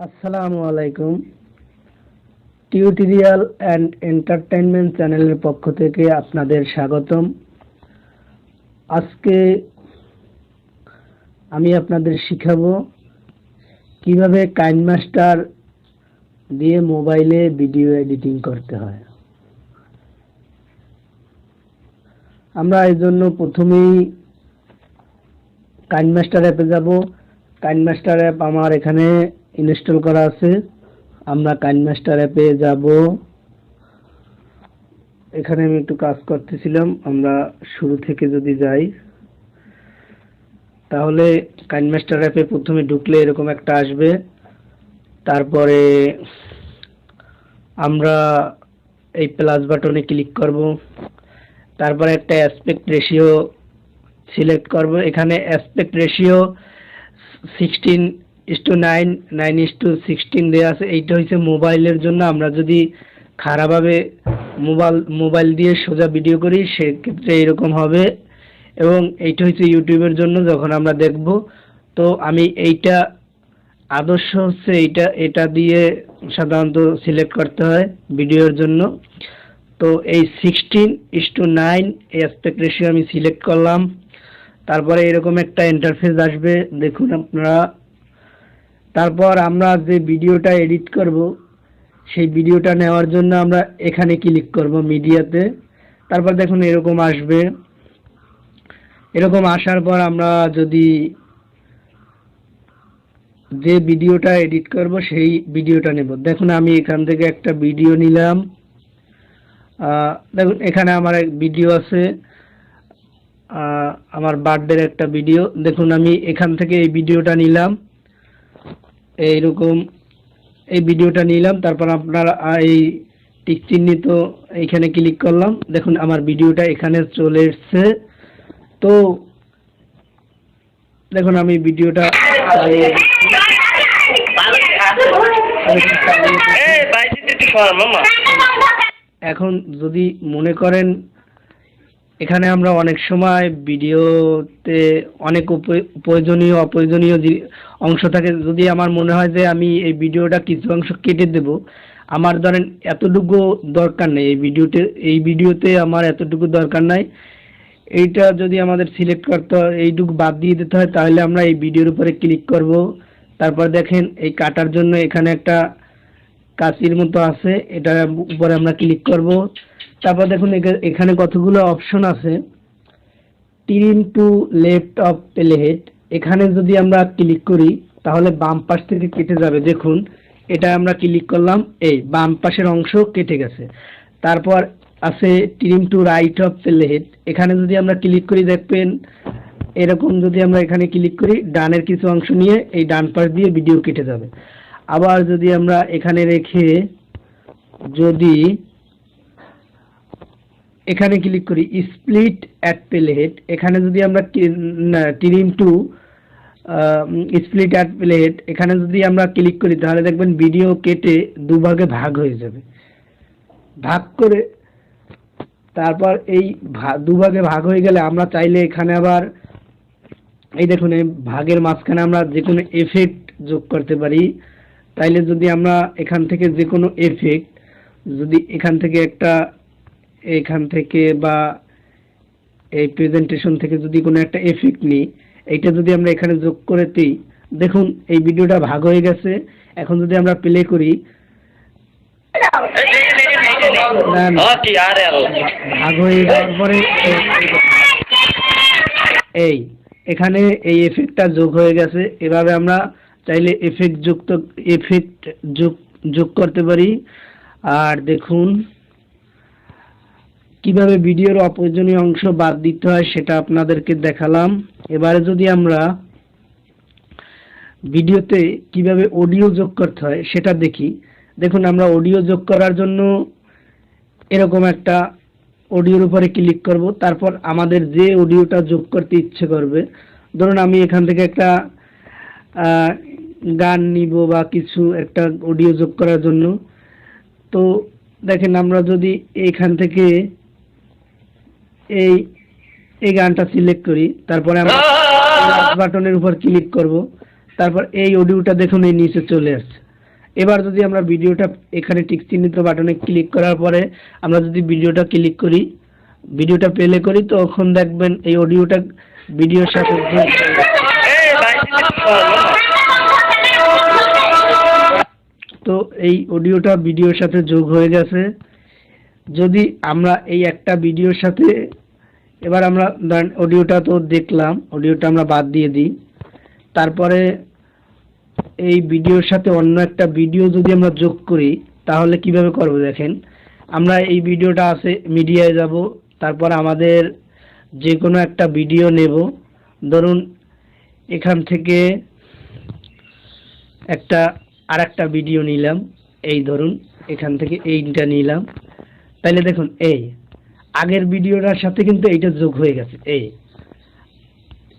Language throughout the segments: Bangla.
আসসালামু আলাইকুম। টিউটোরিয়াল অ্যান্ড এন্টারটেইনমেন্ট চ্যানেলের পক্ষ থেকে আপনাদের স্বাগতম। আজকে আমি আপনাদের শিখাবো কিভাবে কাইনমাস্টার দিয়ে মোবাইলে ভিডিও এডিটিং করতে হয়। আমরা এই জন্য প্রথমেই কাইনমাস্টার অ্যাপে যাব। কাইনমাস্টার অ্যাপ আমার এখানে ইনস্টল করা আছে। আমরা কাইনমাস্টার অ্যাপে যাব। এখানে আমি একটু কাজ করতেছিলাম। আমরা শুরু থেকে যদি যাই তাহলে কাইনমাস্টার অ্যাপে প্রথমে ঢুকলে এরকম একটা আসবে। তারপরে আমরা এই প্লাস বাটনে ক্লিক করব। তারপরে একটা অ্যাসপেক্ট রেশিও সিলেক্ট করব। এখানে অ্যাসপেক্ট রেশিও 16:9, 9:16 দেওয়া আছে। এইটা হচ্ছে মোবাইলের জন্য। আমরা যদি খারাপভাবে মোবাইল দিয়ে সোজা ভিডিও করি সেক্ষেত্রে এরকম হবে, এবং এইটা হচ্ছে ইউটিউবের জন্য যখন আমরা দেখব। তো আমি এইটা আদর্শ হচ্ছে এটা দিয়ে সাধারণত সিলেক্ট করতে হয় ভিডিওর জন্য। তো এই 16:9 এই অ্যাসপেক্ট রেশিও আমি সিলেক্ট করলাম। তারপরে এরকম একটা ইন্টারফেস আসবে, দেখুন আপনারা। তারপর আমরা যে ভিডিওটা এডিট করব সেই ভিডিওটা নেওয়ার জন্য আমরা এখানে ক্লিক করব মিডিয়াতে। তারপর দেখুন এরকম আসবে। এরকম আসার পর আমরা যদি যে ভিডিওটা এডিট করব সেই ভিডিওটা নেব। দেখুন আমি এখান থেকে একটা ভিডিও নিলাম। দেখুন এখানে আমার এক ভিডিও আছে, আমার বার্থডের একটা ভিডিও। দেখুন আমি এখান থেকে এই ভিডিওটা নিলাম, এইরকম এই ভিডিওটা নিলাম। তারপর আপনারা এই টিক চিহ্নিত এইখানে ক্লিক করলাম। দেখুন আমার ভিডিওটা এখানে চলে এসেছে। তো দেখুন আমি ভিডিওটা এখন যদি মনে করেন এখানে আমরা অনেক সময় ভিডিওতে অনেক প্রয়োজনীয় অপ্রয়োজনীয় অংশ থাকে। যদি আমার মনে হয় যে আমি এই ভিডিওটা কিছু অংশ কেটে দেব, আমার ধরেন এতটুকু দরকার নেই এই ভিডিওতে আমার এতটুকু দরকার নাই, এইটা যদি আমাদের সিলেক্ট করতে হয়, এইটুকু বাদ দিয়ে দিতে হয়, তাহলে আমরা এই ভিডিওর উপরে ক্লিক করব। তারপর দেখেন এই কাটার জন্য এখানে একটা কাঁচির মতো আছে, এটার উপরে আমরা ক্লিক করব। তারপর দেখুন এখানে কতগুলো অপশন আছে। ট্রিম টু লেফট অফ প্লেহেড, এখানে যদি আমরা ক্লিক করি তাহলে বাম পাশ থেকে কেটে যাবে। দেখুন এটা আমরা ক্লিক করলাম, এই বাম পাশের অংশ কেটে গেছে। তারপর আছে ট্রিম টু রাইট অফ প্লেহেড, এখানে যদি আমরা ক্লিক করি দেখবেন এরকম। যদি আমরা এখানে ক্লিক করি ডানের কিছু অংশ নিয়ে এই ডান পাশ দিয়ে ভিডিও কেটে যাবে। আবার যদি আমরা এখানে রেখে যদি এখানে ক্লিক করি স্প্লিট অ্যাট প্লেহেড, এখানে যদি আমরা ট্রিম টু স্প্লিট অ্যাট প্লেহেড এখানে যদি আমরা ক্লিক করি তাহলে দেখবেন ভিডিও কেটে দুভাগে ভাগ হয়ে যাবে। ভাগ করে তারপর এই দুভাগে ভাগ হয়ে গেলে আমরা চাইলে এখানে আবার এই দেখুন এই ভাগের মাঝখানে আমরা যে কোনো এফেক্ট যোগ করতে পারি। তাইলে যদি আমরা এখান থেকে যে কোনো এফেক্ট, যদি এখান থেকে বা এই প্রেজেন্টেশন থেকে যদি কোনো একটা এফেক্ট নিই, এইটা যদি আমরা এখানে যোগ করে দিই, দেখুন এই ভিডিওটা ভাগ হয়ে গেছে। এখন যদি আমরা প্লে করি ভাগ হয়ে যাওয়ার পরে এই এখানে এই এফেক্টটা যোগ হয়ে গেছে। এভাবে আমরা চাইলে এফেক্ট যোগ করতে পারি। আর দেখুন কিভাবে ভিডিওর অপ্রয়োজনীয় অংশ বাদ দিতে হয় সেটা আপনাদেরকে দেখালাম। এবারে যদি আমরা ভিডিওতে কিভাবে অডিও যোগ করতে হয় সেটা দেখি। দেখুন আমরা অডিও যোগ করার জন্য এরকম একটা অডিওর উপরে ক্লিক করব। তারপর আমাদের যে অডিওটা যোগ করতে ইচ্ছে করবে, ধরুন আমি এখান থেকে একটা গান নিব বা কিছু একটা অডিও যোগ করার জন্য। তো দেখেন আমরা যদি এখান থেকে এই গানটা সিলেক্ট করি, তারপরে আমরা বাটনের উপর ক্লিক করব। তারপর এই অডিওটা দেখুন এই নিচে চলে আসছে। এবার যদি আমরা ভিডিওটা এখানে টিক চিহ্নিত বাটনে ক্লিক করার পরে আমরা যদি ভিডিওটা ক্লিক করি, ভিডিওটা প্লে করি, তখন দেখবেন এই অডিওটা ভিডিওর সাথে তো এই অডিওটা ভিডিওর সাথে যোগ হয়ে গেছে। যদি আমরা এই একটা ভিডিওর সাথে এবার আমরা অডিওটা তো দেখলাম, অডিওটা আমরা বাদ দিয়ে দিই। তারপরে এই ভিডিওর সাথে অন্য একটা ভিডিও যদি আমরা যোগ করি তাহলে কিভাবে করব দেখেন। আমরা এই ভিডিওটা আছে মিডিয়ায় যাব, তারপর আমাদের যে কোনো একটা ভিডিও নেব, ধরুন এখান থেকে আরেকটা ভিডিও নিলাম, এই ধরুন এখান থেকে এইটা নিলাম, তাহলে দেখুন এই আগের ভিডিওটার সাথে কিন্তু এইটা যোগ হয়ে গেছে।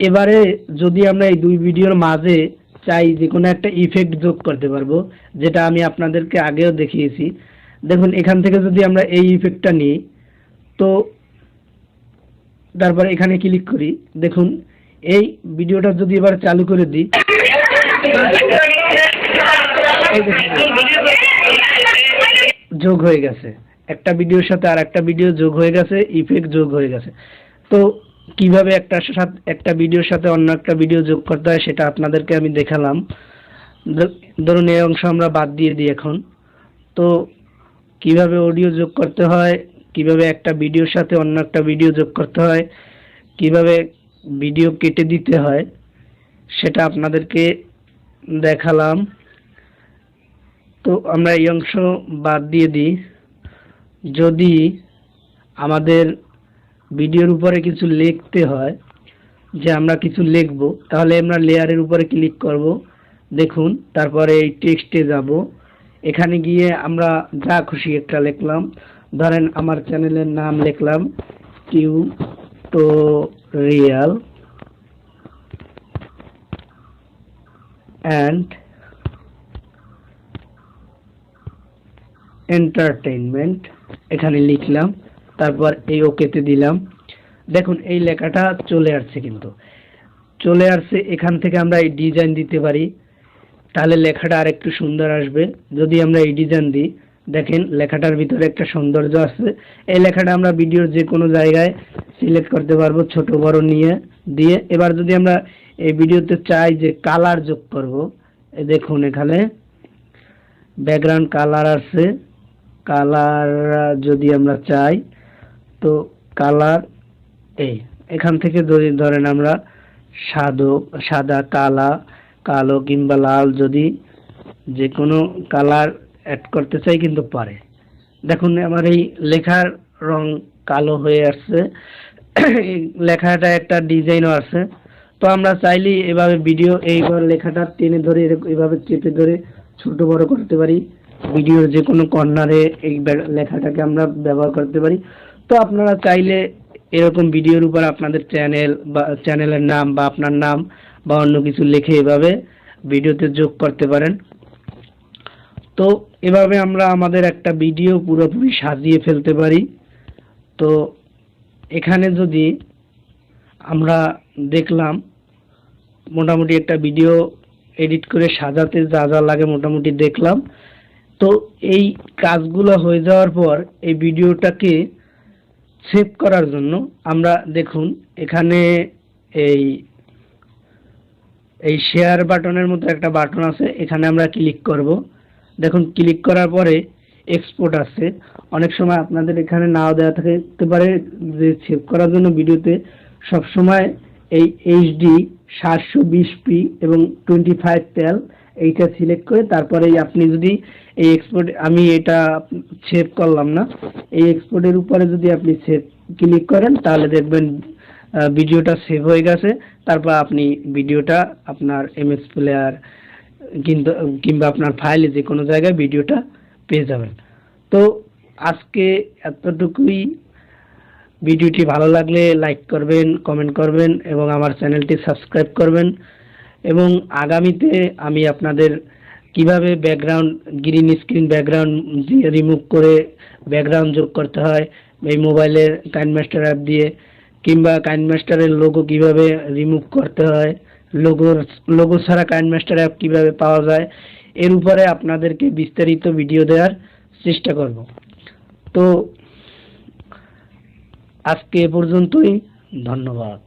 এবারে যদি আমরা এই দুই ভিডিওর মাঝে চাই যে কোনো একটা ইফেক্ট যোগ করতে পারবো, যেটা আমি আপনাদেরকে আগেও দেখিয়েছি। দেখুন এখান থেকে যদি আমরা এই ইফেক্টটা নিই, তো তারপরে এখানে ক্লিক করি, দেখুন এই ভিডিওটা যদি এবার চালু করে দিই, যোগ হয়ে গেছে, একটা ভিডিওর সাথে আর একটা ভিডিও যোগ হয়ে গেছে, ইফেক্ট যোগ হয়ে গেছে। তো কিভাবে একটা ভিডিওর সাথে অন্য একটা ভিডিও যোগ করতে হয় সেটা আপনাদেরকে আমি দেখালাম। ধরুন এই অংশ আমরা বাদ দিয়ে দিই এখন। তো কিভাবে অডিও যোগ করতে হয়, কিভাবে একটা ভিডিওর সাথে অন্য একটা ভিডিও যোগ করতে হয়, কিভাবে ভিডিও কেটে দিতে হয় সেটা আপনাদেরকে দেখালাম। তো আমরা এই অংশ বাদ দিয়ে দিই। যদি আমাদের ভিডিওর উপরে কিছু লিখতে হয়, যে আমরা কিছু লিখব, তাহলে আমরা লেয়ারের উপরে ক্লিক করব, দেখুন তারপরে এই টেক্সটে যাব, এখানে গিয়ে আমরা যা খুশি একটা লিখলাম, ধরেন আমার চ্যানেলের নাম লিখলাম টিউটোরিয়াল অ্যান্ড এন্টারটেইনমেন্ট, এখানে লিখলাম, তারপর এই ওকেতে দিলাম। দেখুন এই লেখাটা চলে আসছে, কিন্তু চলে আসছে। এখান থেকে আমরা এই ডিজাইন দিতে পারি, তাহলে লেখাটা আর একটু সুন্দর আসবে। যদি আমরা এই ডিজাইন দিই, দেখেন লেখাটার ভিতরে একটা সৌন্দর্য আসছে। এই লেখাটা আমরা ভিডিওর যে কোনো জায়গায় সিলেক্ট করতে পারবো, ছোট বড় দিয়ে। এবার যদি আমরা এই ভিডিওতে চাই যে কালার যোগ করব, দেখুন এখানে ব্যাকগ্রাউন্ড কালার আছে, কালার যদি আমরা চাই, তো কালার এখান থেকে যদি ধরেন আমরা সাদা, কালো কিংবা লাল, যদি যে কোনো কালার অ্যাড করতে চাই কিন্তু পারে। দেখুন আমার এই লেখার রং কালো হয়ে আসছে, লেখাটা একটা ডিজাইনও আছে। তো আমরা চাইলে এভাবে এইবার লেখাটা টেনে ধরে এভাবে চেপে ধরে ছোট বড় করতে পারি, ভিডিওর যে কোনো কর্নারে এই লেখাটাকে আমরা ব্যবহার করতে পারি। তো আপনারা চাইলে এরকম ভিডিওর উপর আপনাদের চ্যানেলের নাম বা আপনার নাম বা অন্য কিছু লিখে এভাবে ভিডিওতে যোগ করতে পারেন। তো এভাবে আমরা আমাদের একটা ভিডিও পুরোপুরি সাজিয়ে ফেলতে পারি। তো এখানে যদি আমরা দেখলাম মোটামুটি একটা ভিডিও এডিট করে সাজাতে যা যা লাগে মোটামুটি দেখলাম। তো এই কাজগুলো হয়ে যাওয়ার পর এই ভিডিওটাকে সেভ করার জন্য আমরা দেখুন এখানে এই শেয়ার বাটনের মতো একটা বাটন আছে, এখানে আমরা ক্লিক করব। দেখুন ক্লিক করার পরে এক্সপোর্ট আছে। অনেক সময় আপনাদের এখানে নাও দেওয়া থাকতে পারে যে সেভ করার জন্য ভিডিওতে সবসময় এই এইচডি 720p এবং 25 টেল এইটা সিলেক্ট করে তারপরে আপনি যদি এই এক্সপোর্ট, আমি এটা সেভ করলাম না, এই এক্সপোর্টের উপরে যদি আপনি সেভ ক্লিক করেন তাহলে দেখবেন ভিডিওটা সেভ হয়ে গেছে। তারপর আপনি ভিডিওটা আপনার এমএস প্লেয়ার কিংবা আপনার ফাইলে যে কোনো জায়গায় ভিডিওটা পেয়ে যাবেন। তো আজকে এতটুকুই। ভিডিওটি ভালো লাগলে লাইক করবেন, কমেন্ট করবেন এবং আমার চ্যানেলটি সাবস্ক্রাইব করবেন। এবং আগামীতে আমি আপনাদের কিভাবে ব্যাকগ্রাউন্ড গ্রিন স্ক্রিন ব্যাকগ্রাউন্ড দিয়ে রিমুভ করে ব্যাকগ্রাউন্ড যোগ করতে হয় এই মোবাইলের কাইনমাস্টার অ্যাপ দিয়ে, কিংবা কাইনমাস্টারের লোগো কিভাবে রিমুভ করতে হয়, লোগো ছাড়া কাইনমাস্টার অ্যাপ কিভাবে পাওয়া যায়, এর উপরে আপনাদেরকে বিস্তারিত ভিডিও দেওয়ার চেষ্টা করব। তো আজকে এ পর্যন্তই, ধন্যবাদ।